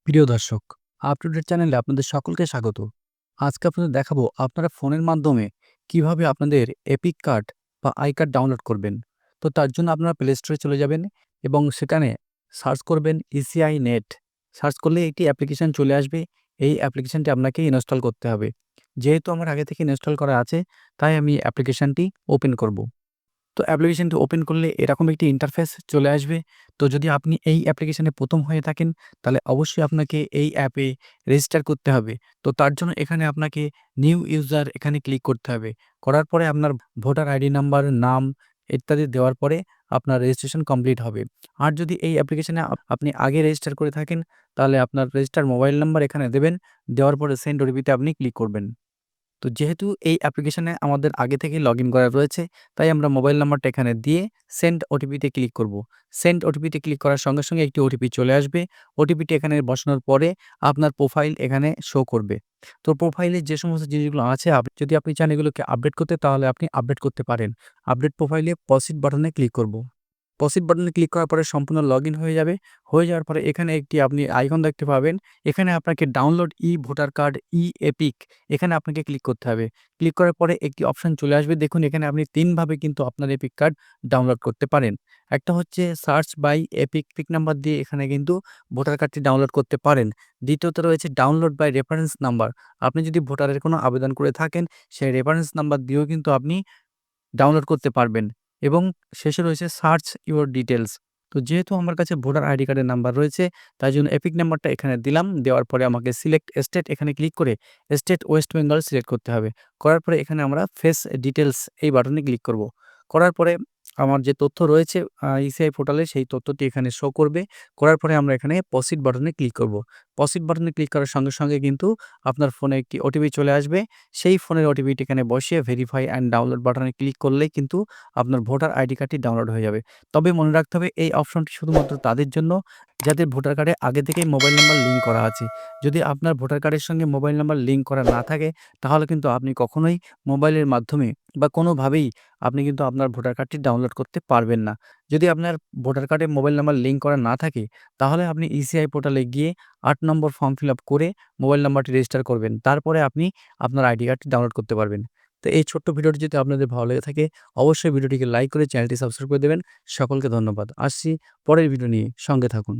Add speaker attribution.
Speaker 1: প্রিয় দর্শক, up to date চ্যানেলে আপনাদের সকলকে স্বাগত। আজকে আপনাদের দেখাবো আপনারা ফোনের মাধ্যমে কিভাবে আপনাদের এপিক কার্ড বা আই কার্ড ডাউনলোড করবেন। তো তার জন্য আপনারা প্লে স্টোরে চলে যাবেন এবং সেখানে সার্চ করবেন ইসিআই নেট। সার্চ করলে একটি অ্যাপ্লিকেশন চলে আসবে। এই অ্যাপ্লিকেশনটি আপনাকে ইনস্টল করতে হবে। যেহেতু আমার আগে থেকে ইনস্টল করা আছে, তাই আমি অ্যাপ্লিকেশনটি ওপেন করব। তো অ্যাপ্লিকেশনটি ওপেন করলে এরকম একটি ইন্টারফেস চলে আসবে। তো যদি আপনি এই অ্যাপ্লিকেশনে ১ম হয়ে থাকেন, তাহলে অবশ্যই আপনাকে এই অ্যাপে রেজিস্টার করতে হবে। তো তার জন্য এখানে আপনাকে নিউ ইউজার এখানে ক্লিক করতে হবে। করার পরে আপনার ভোটার আইডি নাম্বার, নাম ইত্যাদি দেওয়ার পরে আপনার রেজিস্ট্রেশন কমপ্লিট হবে। আর যদি এই অ্যাপ্লিকেশনে আপনি আগে রেজিস্টার করে থাকেন, তাহলে আপনার রেজিস্টার মোবাইল নাম্বার এখানে দেবেন। দেওয়ার পরে সেন্ড ওটিপিতে আপনি ক্লিক করবেন। তো যেহেতু এই অ্যাপ্লিকেশনে আমাদের আগে থেকেই লগইন করা রয়েছে, তাই আমরা মোবাইল নাম্বারটা এখানে দিয়ে সেন্ড ওটিপিতে ক্লিক করব। সেন্ড ওটিপিতে ক্লিক করার সঙ্গে, সঙ্গে একটি ওটিপি চলে আসবে। ওটিপিটি এখানে বসানোর পরে আপনার প্রোফাইল এখানে শো করবে। তো প্রোফাইলে যে সমস্ত জিনিসগুলো আছে যদি আপনি চান এগুলোকে আপডেট করতে, তাহলে আপনি আপডেট করতে পারেন। আপডেট প্রোফাইলে প্রসিড বাটনে ক্লিক করব। প্রসিড বাটনে ক্লিক করার পরে সম্পূর্ণ লগইন হয়ে যাবে। হয়ে যাওয়ার পরে এখানে একটি আপনি আইকন দেখতে পাবেন। এখানে আপনাকে ডাউনলোড ভোটার কার্ড, এপিক এখানে আপনাকে ক্লিক করতে হবে। ক্লিক করার পরে একটি অপশন চলে আসবে। দেখুন এখানে আপনি ৩ ভাবে কিন্তু আপনার এপিক কার্ড ডাউনলোড করতে পারেন। একটা হচ্ছে সার্চ বাই পিক নাম্বার দিয়ে এখানে কিন্তু ভোটার কার্ডটি ডাউনলোড করতে পারেন। দ্বিতীয়ত রয়েছে ডাউনলোড বাই রেফারেন্স নাম্বার। আপনি যদি ভোটারের কোনো আবেদন করে থাকেন, সেই রেফারেন্স নাম্বার দিয়েও কিন্তু আপনি ডাউনলোড করতে পারবেন। এবং শেষে রয়েছে সার্চ ইউর ডিটেইলস। তো যেহেতু আমার কাছে ভোটার আইডি কার্ডের নাম্বার রয়েছে, তাই জন্য এপিক নাম্বারটা এখানে দিলাম। দেওয়ার পরে আমাকে সিলেক্ট স্টেট এখানে ক্লিক করে স্টেট ওয়েস্ট বেঙ্গল সিলেক্ট করতে হবে। করার পরে এখানে আমরা ফেস ডিটেইলস এই বাটনে ক্লিক করব। করার পরে আমার যে তথ্য রয়েছে ইসিআই পোর্টালে, সেই তথ্যটি এখানে শো করবে। করার পরে আমরা এখানে প্রসিড বাটনে ক্লিক করব। প্রসিড বাটনে ক্লিক করার সঙ্গে, সঙ্গে কিন্তু আপনার ফোনে একটি ওটিপি চলে আসবে। সেই ফোনের ওটিপিটি এখানে বসিয়ে ভেরিফাই অ্যান্ড ডাউনলোড বাটনে ক্লিক করলেই কিন্তু আপনার ভোটার আইডি কার্ডটি ডাউনলোড হয়ে যাবে। তবে মনে রাখতে হবে এই অপশনটি শুধুমাত্র তাদের জন্য যাদের ভোটার কার্ডে আগে থেকেই মোবাইল নাম্বার লিঙ্ক করা আছে। যদি আপনার ভোটার কার্ডের সঙ্গে মোবাইল নাম্বার লিঙ্ক করা না থাকে, তাহলে কিন্তু আপনি কখনোই মোবাইলের মাধ্যমে বা কোনোভাবেই আপনি কিন্তু আপনার ভোটার কার্ডটি ডাউনলোড করতে পারবেন না। যদি আপনার ভোটার কার্ডে মোবাইল নাম্বার লিঙ্ক করা না থাকে, তাহলে আপনি ইসিআই পোর্টালে গিয়ে ৮ নম্বর ফর্ম ফিল আপ করে মোবাইল নাম্বারটি রেজিস্টার করবেন। তারপরে আপনি আপনার আইডি কার্ডটি ডাউনলোড করতে পারবেন। তো এই ছোট্ট ভিডিওটি যদি আপনাদের ভালো লেগে থাকে, অবশ্যই ভিডিওটিকে লাইক করে চ্যানেলটি সাবস্ক্রাইব করে দেবেন। সকলকে ধন্যবাদ। আসছি পরের ভিডিও নিয়ে, সঙ্গে থাকুন।